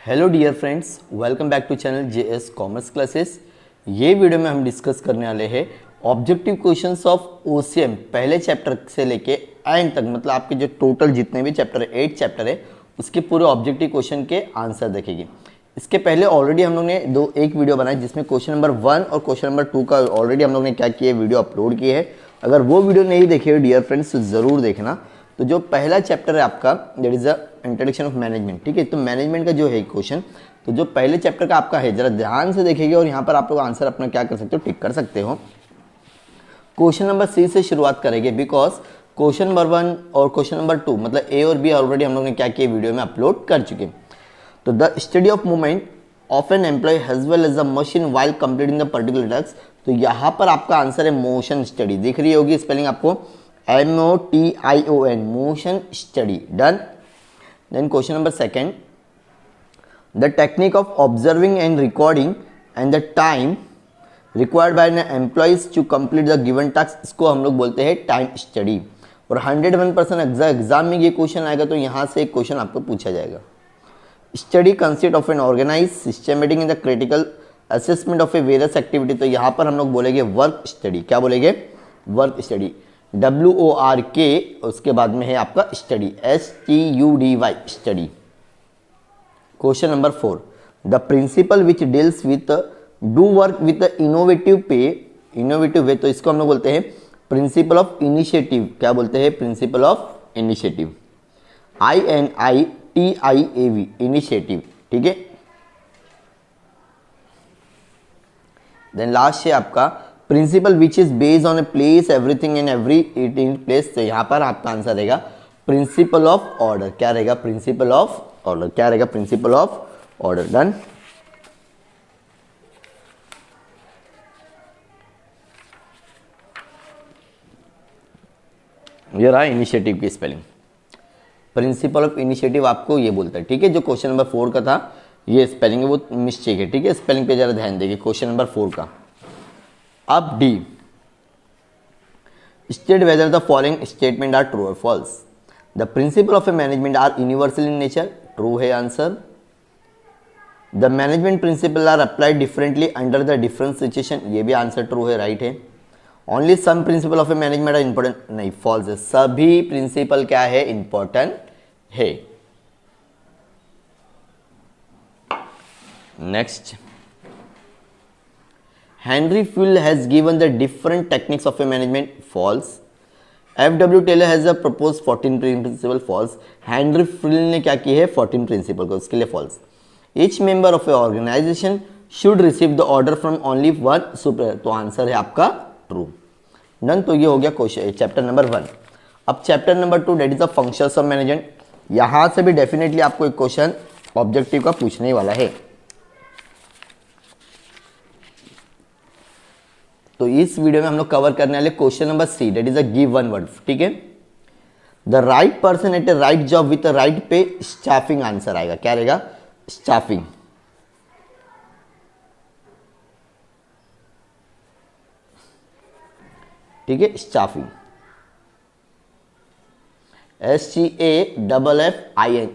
Hello dear friends, welcome back to channel JS commerce classes. ये video में हम discuss करने वाले हैं ऑब्जेक्टिव क्वेश्चंस ऑफ ओसीएम पहले चैप्टर से लेके एंड तक, मतलब आपके जो टोटल जितने भी चैप्टर है 8 चैप्टर है उसके पूरे ऑब्जेक्टिव क्वेश्चन के आंसर देखेंगे। इसके पहले ऑलरेडी हम लोग ने एक वीडियो बनाई जिसमें क्वेश्चन नंबर 1 और क्वेश्चन नंबर 2 का ऑलरेडी हम लोग ने क्या किया, वीडियो अपलोड किए है। अगर वो वीडियो नहीं देखे डियर फ्रेंड्स तो ज़रूर देखना। तो जो पहला चैप्टर है आपका that is the introduction of management, ठीक है। तो मैनेजमेंट का जो है क्वेश्चन, तो जो पहले चैप्टर का आपका है जरा ध्यान से देखेंगे और यहाँ पर आप लोग आंसर अपना क्या कर सकते हो, टिक कर सकते हो। क्वेश्चन नंबर सी से शुरुआत करेंगे बिकॉज क्वेश्चन नंबर 1 और क्वेश्चन नंबर 2 मतलब ए और बी ऑलरेडी हम लोग ने क्या किया, वीडियो में अपलोड कर चुके। तो the study of movement of an employ as well as the machine while completing the particular task. तो यहाँ पर आपका आंसर है मोशन स्टडी, दिख रही होगी स्पेलिंग आपको MOTION, motion study, done. Then question number 2, the technique of observing and recording and the time required by an employees to complete the given task, इसको हम लोग बोलते हैं टाइम स्टडी। और 101% एग्जाम में ये क्वेश्चन आएगा, तो यहाँ से एक क्वेश्चन आपको पूछा जाएगा। Study consist of an organize systematic in the critical assessment of a various activity. तो यहाँ पर हम लोग बोलेंगे वर्क स्टडी, क्या बोलेंगे, वर्क स्टडी, WORK, उसके बाद में है आपका study, STUDY, study. Question number 4, the principal which deals with do work with innovative पे, इनोवेटिव वे, तो इसको हम लोग बोलते हैं प्रिंसिपल ऑफ इनिशिएटिव, क्या बोलते हैं, principle of initiative, INITIAV, initiative, ठीक है। देन लास्ट है आपका principal which is based on a place everything and every it in place. तो यहां पर आपका आंसर रहेगा प्रिंसिपल ऑफ ऑर्डर, क्या रहेगा, प्रिंसिपल ऑफ ऑर्डर, क्या रहेगा, प्रिंसिपल ऑफ ऑर्डर, डन। ये रहा इनिशिएटिव की स्पेलिंग, प्रिंसिपल ऑफ इनिशिएटिव आपको ये बोलता है, ठीक है। जो क्वेश्चन नंबर 4 का था ये स्पेलिंग है वो मिस्टेक है, ठीक है। स्पेलिंग पे जरा ध्यान देंगे क्वेश्चन नंबर 4 का। अब d, state whether the following statement are true और false. The principle of a management are universal in nature, true है answer. The management principle are applied differently under the different situation, ये भी answer true है, right है। Only some principle of a management are important, नहीं, false है, सभी principle क्या है, इंपॉर्टेंट है। Next, Henry Field has given the different techniques of a management, false. F.W. Taylor has a proposed 14 principle, false. Henry Field ने क्या की है, 14 principle को, उसके लिए false. Each member of a organization should receive the order from only one superior, तो answer है आपका true, डन। तो ये हो गया क्वेश्चन चैप्टर नंबर 1। अब chapter number 2 that is the functions of management. यहां से भी डेफिनेटली आपको एक क्वेश्चन ऑब्जेक्टिव का पूछने वाला है। तो इस वीडियो में हम लोग कवर करने वाले question number C, that is a give one word, ठीक है। The right person at a right job with right pay, staffing answer आएगा, क्या रहेगा, स्टाफिंग। ठीक है, staffing, STAFFIN,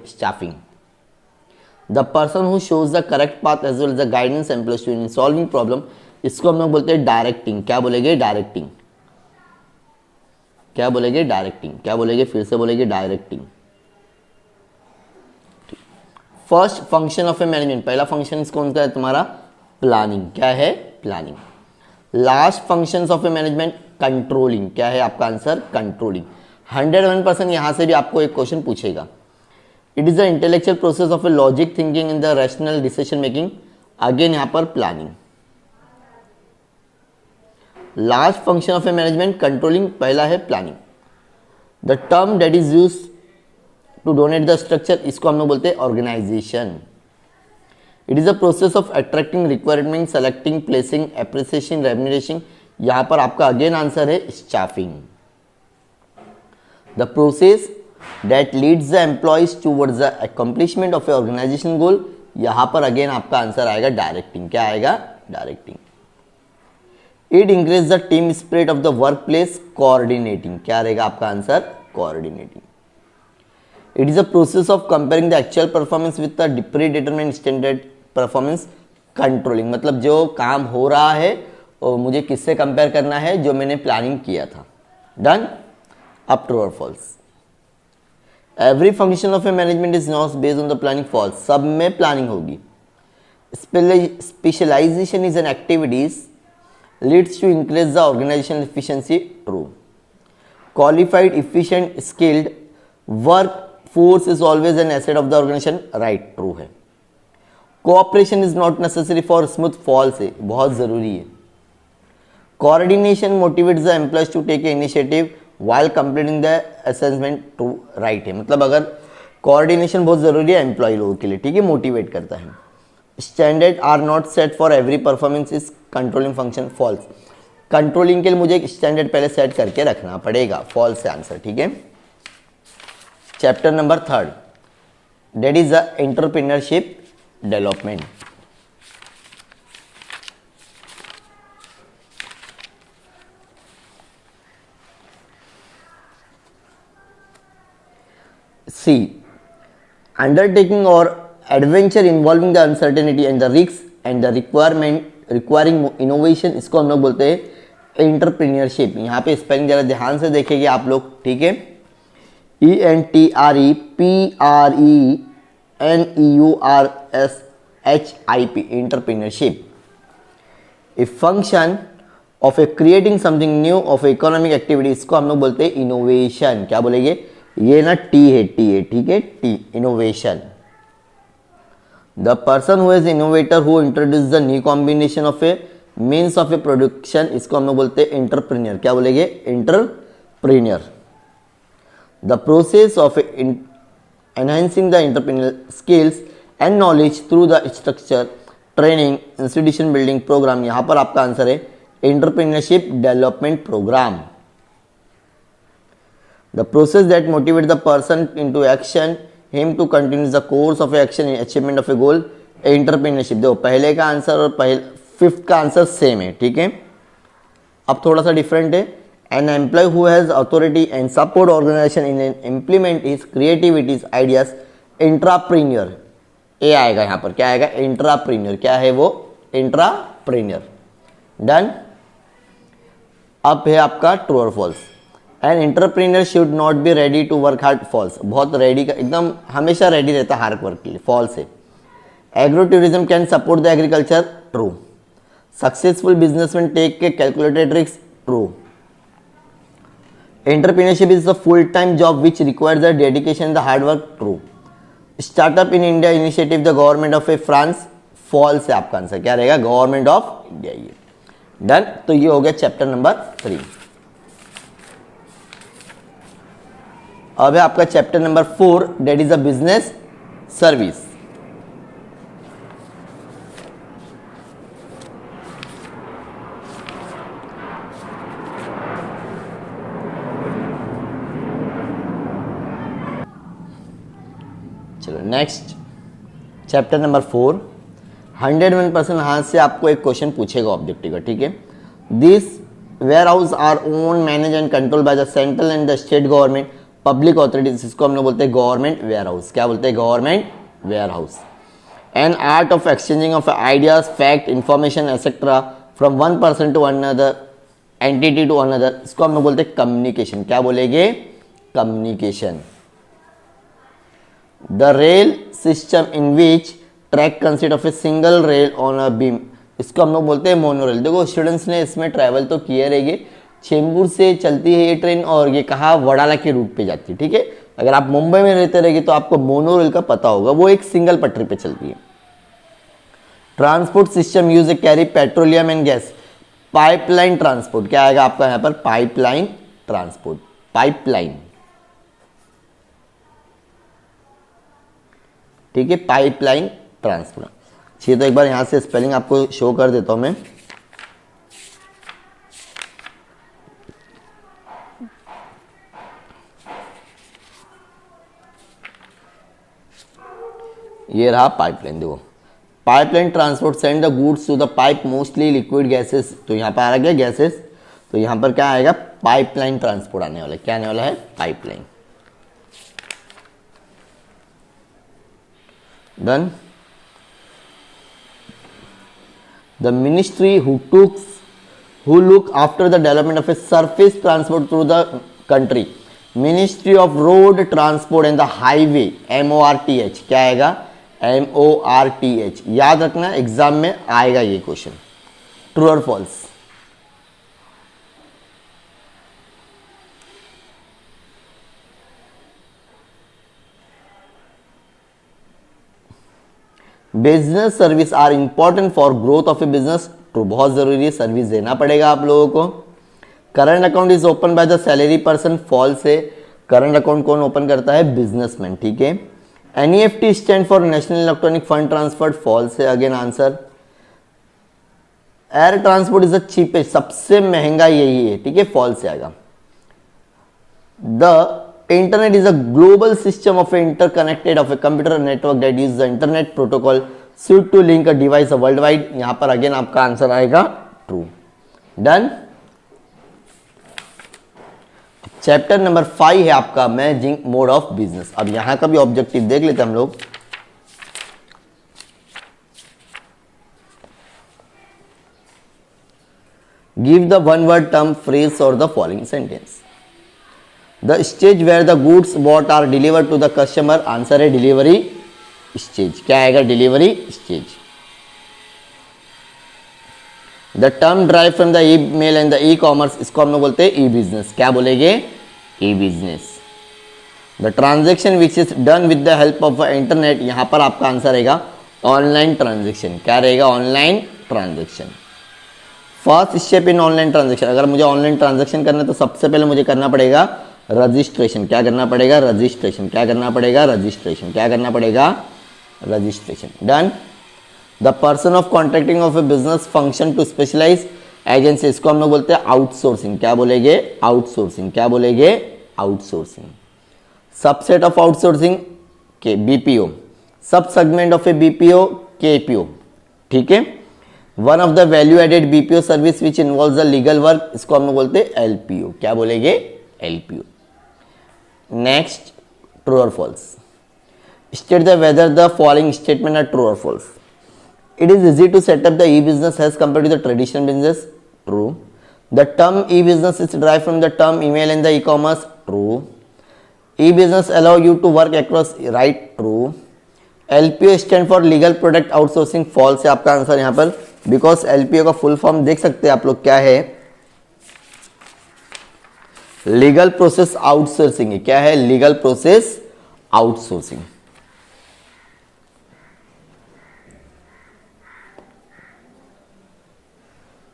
staffing. The person who shows the correct path as well as the guidance employees to in solving problem, इसको हम लोग बोलते हैं डायरेक्टिंग, क्या बोलेंगे, डायरेक्टिंग, क्या बोलेंगे, डायरेक्टिंग, क्या बोलेंगे, फिर से बोलेंगे directing. First function of a management, पहला फंक्शन कौन सा है तुम्हारा, प्लानिंग, क्या है, planning. Last function of a management controlling, क्या है आपका आंसर, कंट्रोलिंग। 101% यहां से भी आपको एक क्वेश्चन पूछेगा। It is the intellectual process of a logic thinking in the rational decision making, again यहां पर planning. Last function of a management controlling, पहला है planning. The term that is use to donate the structure, इसको हम लोग बोलते हैं organization. It is a process of attracting, requirement, selecting, placing, appreciation, remuneration, यहां पर आपका अगेन आंसर है staffing. The process that leads the employees towards the accomplishment of a organisation goal, यहां पर अगेन आपका आंसर आएगा डायरेक्टिंग, क्या आएगा, directing. It increase the team spirit of the work place, coordinating, क्या रहेगा आपका answer, coordinating. It is a process of comparing the actual performance with the predetermined standard performance controlling, मतलब जो काम हो रहा है और मुझे किससे कंपेयर करना है, जो मैंने प्लानिंग किया था। डन। अब ट्रू और false. Every function of a management is not based on the planning. False. सब में प्लानिंग होगी। Specialisation is an activities leads to increase the organisation efficiency. True. Qualified, efficient, skilled work force is always an asset of the organisation. Right, true है। Cooperation is not necessary for smooth. False है, बहुत जरूरी है। Coordination motivates the employees to take initiative while completing the assessment। to right है, मतलब अगर coordination बहुत जरूरी है एम्प्लॉय लोगों के लिए, ठीक है, मोटिवेट करता है। Standard are not set for every performance is controlling function. False. Controlling के लिए मुझे एक स्टैंडर्ड पहले सेट करके रखना पड़ेगा। फॉल्स है आंसर, ठीक है। Chapter number 3 that is the entrepreneurship development. C. Undertaking or adventure involving the uncertainty and the risks and the requiring innovation, इसको हम लोग बोलते हैं एंटरप्रेन्योरशिप। यहाँ पे स्पेलिंग जरा ध्यान से देखेंगे आप लोग, ठीक है। ENTREPRENEURSHIP entrepreneurship. A function of A creating something new of economic activity, इसको हम लोग बोलते हैं इनोवेशन। क्या बोलेंगे, ये ना टी है, ठीक है, T, innovation. The person who is innovator who introduce the new combination of a means of a production, इसको हम लोग बोलते हैं एंटरप्रेन्योर। क्या बोलेंगे, entrepreneur. The process of enhancing the entrepreneur skills and knowledge through the structure training institution building program. यहां पर आपका आंसर है entrepreneurship development program. The process that motivates the person into action, him to continue the course of action in achievement of a goal, entrepreneurship। देखो पहले का answer और fifth का answer same है, ठीक है। अब थोड़ा सा डिफरेंट है। An employee who has authority and support organization in implement his creativities ideas, entrepreneur। ए आएगा यहाँ पर, क्या आएगा, entrepreneur। क्या है वो, entrepreneur। डन। अब है आपका ट्रू और false. An entrepreneur should not be ready to work hard. False. बहुत रेडी का, एकदम हमेशा रेडी रहता है हार्ड वर्क के लिए। फॉल्स है। Agro tourism can support the agriculture. True. Successful businessman take के calculated risk. True. Entrepreneurship is the full time job which requires the dedication the hard work. True. Startup in India initiative the government of a France. False है आपका answer, क्या रहेगा, government of India. ये done. तो ये हो गया chapter number 3। अब है आपका chapter number 4 that is a business service. चलो नेक्स्ट चैप्टर नंबर 4। 101% हाथ से आपको एक क्वेश्चन पूछेगा ऑब्जेक्टिव का, ठीक है। This warehouse are own manage and control by the central and the state government public authorities, इसको हम लोग बोलते हैं गवर्नमेंट वेयर हाउस। क्या बोलते हैं, government warehouse. An art of exchanging of ideas, fact, information etcetera from one person to another entity to another, इसको हम लोग बोलते हैं कम्युनिकेशन। क्या बोलेंगे, communication. The rail system in which track consist of a single rail on a beam, इसको हम लोग बोलते हैं मोनोरेल। देखो स्टूडेंट्स ने इसमें ट्रैवल तो किए रहेंगे। चेंबूर से चलती है ये ट्रेन और ये कहाँ, वडाला के रूट पे जाती है, ठीक है। अगर आप मुंबई में रहते रहेंगे तो आपको मोनोरेल का पता होगा, वो एक सिंगल पटरी पे चलती है। Transport system use carry petroleum and gas, pipeline transport. क्या आएगा आपका यहाँ पर, पाइपलाइन ट्रांसपोर्ट, पाइपलाइन, ठीक है, पाइपलाइन ट्रांसपोर्ट। चलिए तो एक बार यहां से स्पेलिंग आपको शो कर देता हूं मैं। ये रहा पाइपलाइन। देखो pipeline transport send the goods to the pipe mostly liquid gases, तो यहाँ पर आ गया गैसेस, तो यहाँ पर क्या आएगा, पाइपलाइन ट्रांसपोर्ट आने वाला है। क्या आने वाला है, pipeline. Done. The ministry who look after the development of a surface transport through the country, ministry of road transport and the highway, MORTH, क्या आएगा? MORTH। याद रखना, एग्जाम में आएगा ये क्वेश्चन। ट्रू और false? Business service are important for growth of a business, true, बहुत जरूरी है, सर्विस देना पड़ेगा आप लोगों को। Current account is open by the salary person, false है। करंट अकाउंट कौन ओपन करता है? बिजनेसमैन, ठीक है। NEFT stand for national electronic fund transfer, false है again answer. Air transport is the cheapest, सबसे महंगा यही है, ठीक है, फॉल्स आएगा। The internet is a global system of interconnected of a computer network that use the internet protocol suited to link a device world wide, यहां पर again आपका आंसर आएगा ट्रू। डन। चैप्टर नंबर 5 है आपका managing mode of business. अब यहां का भी ऑब्जेक्टिव देख लेते हैं हम लोग। Give the one word term phrase और the following sentence. The stage where the goods bought are delivered to the customer, answer है डिलीवरी स्टेज, क्या आएगा? Delivery stage. The term drive from the e mail and the E commerce, इसको हम लोग बोलते हैं e business, क्या बोलेंगे? E business. The transaction which is done with the help of internet, यहां पर आपका आंसर रहेगा ऑनलाइन ट्रांजेक्शन, क्या रहेगा? Online transaction. First step in online transaction, अगर मुझे ऑनलाइन ट्रांजेक्शन करना है तो सबसे पहले मुझे करना पड़ेगा रजिस्ट्रेशन, क्या करना पड़ेगा? रजिस्ट्रेशन, क्या करना पड़ेगा? रजिस्ट्रेशन, क्या करना पड़ेगा? Registration. Done. The person of contracting of a business function to specialize agency, इसको हम लोग बोलते हैं आउटसोर्सिंग, क्या बोलेंगे? आउटसोर्सिंग, क्या बोलेंगे? आउटसोर्सिंग। सबसेट ऑफ आउटसोर्सिंग के BPO, sub segment of a BPO KPO, ठीक है। One of the value added BPO service which involve the legal work, इसको हम लोग बोलते हैं LPO, क्या बोलेंगे? LPO। नेक्स्ट, ट्रू और false. State the whether the following statement are true और false. It is easy to set up the e business as compare to the traditional business, true. The term E business is derived from the term email and the E commerce, true. E business allow you to work across, right, true. LPO stand for legal product outsourcing, false है आपका answer यहाँ पर, because LPO का full form देख सकते हैं आप लोग, क्या है? लीगल प्रोसेस आउटसोर्सिंग है, क्या है? Legal process outsourcing.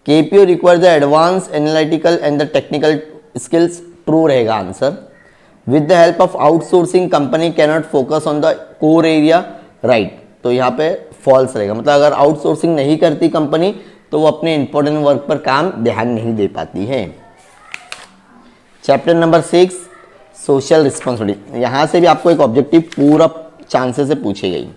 KPO require the advance analytical and the technical skills, true रहेगा answer. With the help of outsourcing company can not focus on the core area, right, तो यहाँ पे false रहेगा। मतलब अगर आउटसोर्सिंग नहीं करती कंपनी तो वो अपने इंपॉर्टेंट वर्क पर काम ध्यान नहीं दे पाती है। चैप्टर नंबर 6 सोशल रिस्पॉन्सिबिलिटी, यहां से भी आपको एक ऑब्जेक्टिव पूरा चांसेस से पूछी गई।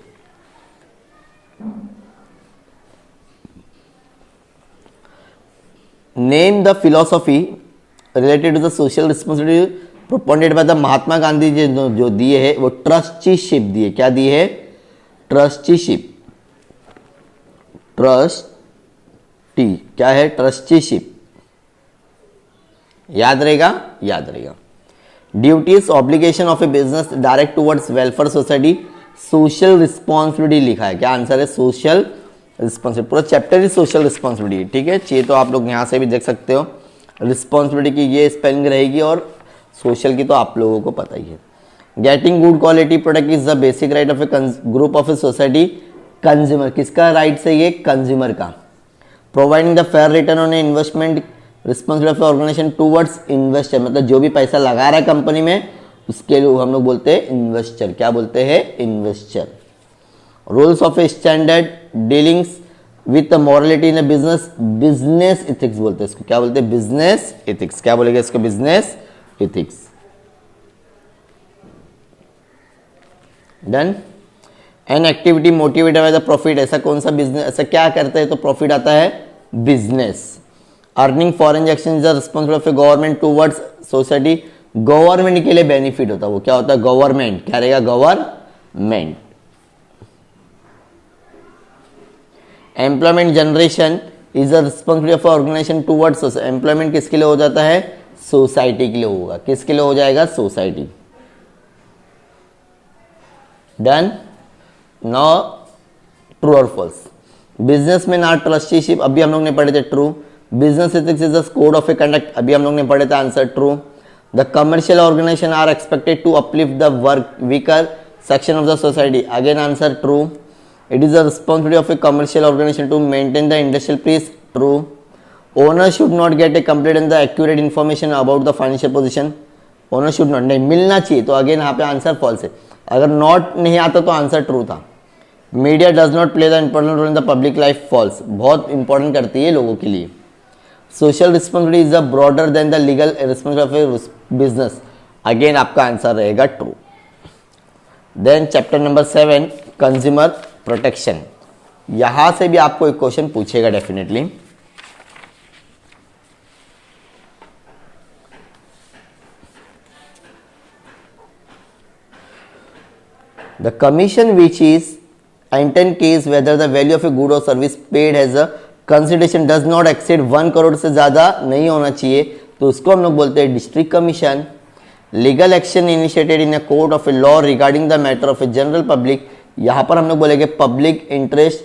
Name the philosophy related to the social responsibility propounded by the Mahatma Gandhi ji, जो दिए है वो ट्रस्टीशिप दिए, क्या दिए है? ट्रस्टीशिप, ट्रस्टी, क्या है? ट्रस्टीशिप, याद रहेगा, याद रहेगा। Duties obligation of a business direct towards welfare society, social responsibility लिखा है, क्या आंसर है? सोशल रिस्पॉन्सिबिलिटी, पूरा चैप्टर ही सोशल रिस्पॉन्सिबिलिटी, ठीक है। चाहिए तो आप लोग यहाँ से भी देख सकते हो, रिस्पॉन्सिबिलिटी की ये स्पेलिंग रहेगी और सोशल की तो आप लोगों को पता ही है। Getting good quality product is the basic right of a group of a society, consumer, किसका राइट है ये? कंज्यूमर का। Providing the fair return on investment, responsibility of organization towards investor, मतलब जो भी पैसा लगा रहा है कंपनी में उसके लिए हम लोग बोलते हैं इन्वेस्टर, क्या बोलते हैं? Investor. Rules of a standard dealings with morality in business, business ethics बोलते हैं इसको, क्या बोलते हैं? बिजनेस इथिक्स, क्या बोलेंगे इसको? Business ethics. Done. An activity motivated by the profit, ऐसा कौन सा बिजनेस, ऐसा क्या करते हैं तो प्रॉफिट आता है? Business. Earning foreign exchange is responsibility of A government towards society, government के लिए बेनिफिट होता है वो, क्या होता है? गवर्नमेंट, क्या रहेगा? Government. Employment generation is a responsibility of organization towards society. Employment किसके लिए हो जाता है? सोसाइटी के लिए होगा। किसके लिए हो जाएगा? सोसाइटी। डन। नो ट्रू और फॉल्स। बिजनेस में ना ट्रस्टीशिप, अभी हम लोग ने पढ़े थे, true. Business ethics is the code of a conduct, अभी हम लोग ने पढ़े थे, answer true. The commercial organization are expected to uplift the work weaker section of the society, again answer true. It is the responsibility of a commercial organization to maintain the industrial peace, true. Owner should not gate A complete and the accurate information about the financial position, owner should not, नहीं मिलना चाहिए, तो again यहाँ पे answer false है। अगर not नहीं आता तो आंसर ट्रू था। Media does not play the important role in the public life, false, बहुत इंपॉर्टेंट करती है लोगों के लिए। Social responsibility is a broader than the legal responsibility of a business, again आपका आंसर रहेगा true. Then chapter number 7 consumer protection, यहां से भी आपको एक क्वेश्चन पूछेगा definitely. The commission which is in case whether the value of a good or service paid as a consideration does not exceed 1 crore से ज़्यादा नहीं होना चाहिए, तो उसको हम लोग बोलते हैं district commission. Legal action initiated in a court of a law regarding the matter of a general public, यहाँ पर हम लोग बोलेंगे पब्लिक इंटरेस्ट,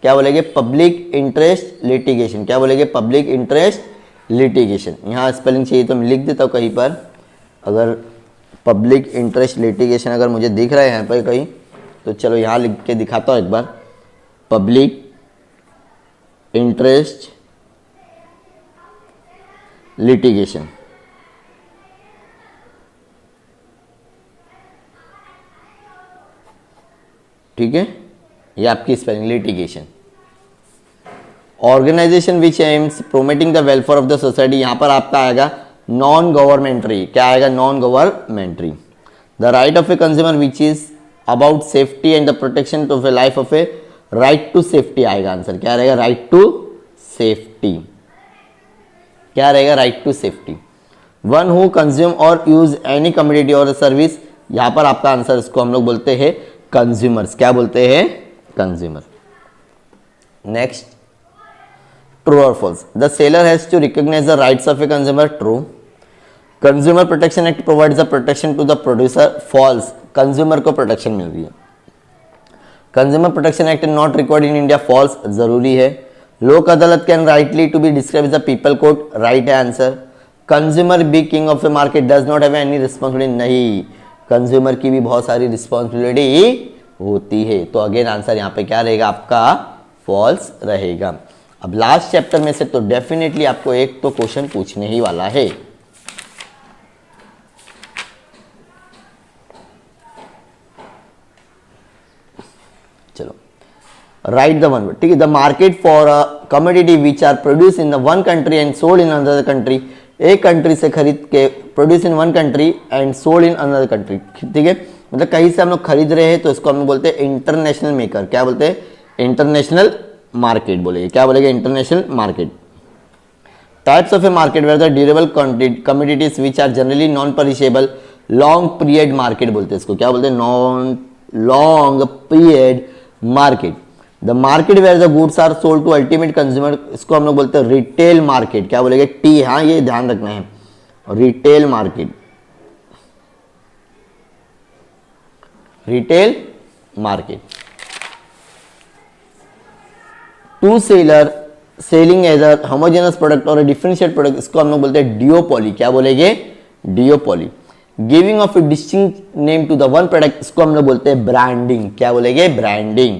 क्या बोलेंगे? पब्लिक इंटरेस्ट लिटिगेशन, क्या बोलेंगे? Public interest litigation. यहाँ स्पेलिंग चाहिए तो मैं लिख देता हूँ कहीं पर, अगर पब्लिक इंटरेस्ट लिटिगेशन अगर मुझे दिख रहा है यहाँ पर कहीं, तो चलो यहाँ लिख के दिखाता हूँ एक बार, पब्लिक इंटरेस्ट लिटिगेशन। ठीक है, ये आपकी spelling litigation. Organisation which aims promoting the welfare of the society, यहाँ पर आपका आएगा नॉन गवर्नमेंटरी, क्या आएगा? Non governmentary. The right of a consumer which is about safety and the protection of a life of a, right to safety आएगा answer, क्या रहेगा? Right to safety, क्या रहेगा? Right to safety. One who consume और use any commodity और service, यहां पर आपका आंसर, इसको हम लोग बोलते हैं कंज्यूमर्स, क्या बोलते हैं? कंज्यूमर। नेक्स्ट, ट्रू और false. The seller has to recognise the rights of a consumer, true. Consumer protection act provides the protection to the producer, false, consumer को प्रोटेक्शन मिल रही है। Consumer protection act not required in India, false, जरूरी है। Lok Adalat can rightly to be describe the people court, right है answer. Consumer be king of a market does not have any responsibility, नहीं, consumer की भी बहुत सारी रिस्पॉन्सिबिलिटी होती है, तो अगेन आंसर यहाँ पे क्या रहेगा? आपका फॉल्स रहेगा। अब लास्ट चैप्टर में से तो डेफिनेटली आपको एक तो क्वेश्चन पूछने ही वाला है। चलो, राइट द वन वर्ड, ठीक है। The market for a commodity which are produce in the one country and sold in another country, एक कंट्री से खरीद के produce in one country and sold in another country, ठीक है, मतलब कहीं से हम लोग खरीद रहे हैं तो इसको हम लोग बोलते हैं इंटरनेशनल मेकर, क्या बोलते हैं? इंटरनेशनल मार्केट बोलेंगे, क्या बोलेंगे? International market. Types of a market where the durable commodities which are generally non perishable, long period market बोलते हैं इसको, क्या बोलते हैं? Non long period market. The market where the goods are sold to ultimate consumer, इसको हम लोग बोलते हैं रिटेल मार्केट, क्या बोलेंगे? टी, हाँ ये ध्यान रखना है, retail market, retail market. Two seller selling as homogenous product और डिफरेंशिएट प्रोडक्ट, इसको हम लोग बोलते हैं डियोपोली, क्या बोलेंगे? Duopoly. Giving of a distinct name to the one product, इसको हम लोग बोलते हैं ब्रांडिंग, क्या बोलेंगे? Branding.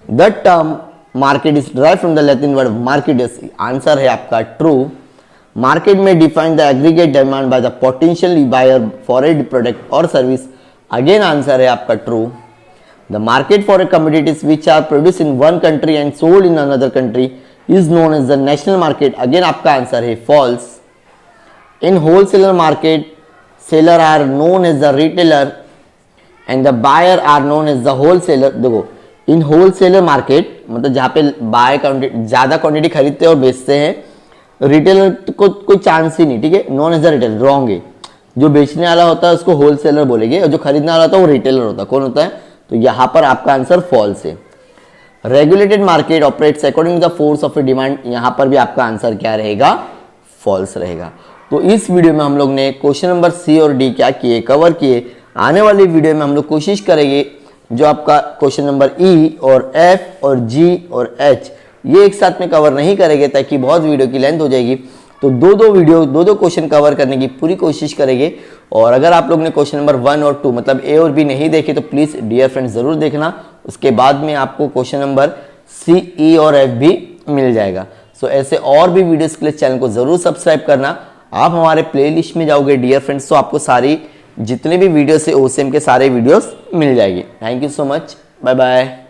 The term market is derived from the Latin word marketus, answer है आपका ट्रू। मार्केट में define the aggregate demand by the potential buyer for A product और सर्विस, अगेन आंसर है आपका true. The market for a commodities which are produced in one country and sold in another country is known as the national market, again आपका answer है false। In wholesaler market, seller are known as the retailer and the buyer are known as the wholesaler। देखो, in wholesaler market मतलब जहाँ पे bye ज़्यादा quantity खरीदते हैं और बेचते हैं, रिटेलर को कोई चांस ही नहीं, ठीक है, known as the retailer, wrong है। जो बेचने वाला होता है उसको होलसेलर बोलेंगे और जो खरीदने वाला होता है वो रिटेलर होता है, कौन होता है? तो यहां पर आपका आंसर फॉल्स है। Regulated market operates according to the force of a demand, यहाँ पर भी आपका आंसर क्या रहेगा, फॉल्स रहेगा। तो इस वीडियो में हम लोग ने क्वेश्चन नंबर सी और डी क्या किए, कवर किए। आने वाली वीडियो में हम लोग कोशिश करेंगे जो आपका क्वेश्चन नंबर ई और एफ और जी और एच ये एक साथ में कवर नहीं करेंगे ताकि बहुत वीडियो की लेंथ हो जाएगी। तो दो क्वेश्चन कवर करने की पूरी कोशिश करेंगे। और अगर आप लोग ने क्वेश्चन नंबर 1 और 2 मतलब ए और बी नहीं देखे तो प्लीज डियर फ्रेंड्स जरूर देखना, उसके बाद में आपको क्वेश्चन नंबर सी, ई और एफ भी मिल जाएगा। सो ऐसे और भी वीडियोस के लिए चैनल को जरूर सब्सक्राइब करना। आप हमारे प्लेलिस्ट में जाओगे डियर फ्रेंड्स तो आपको सारी जितने भी वीडियोस है ओसीएम के सारे वीडियोस मिल जाएगी। Thank you so much, bye bye.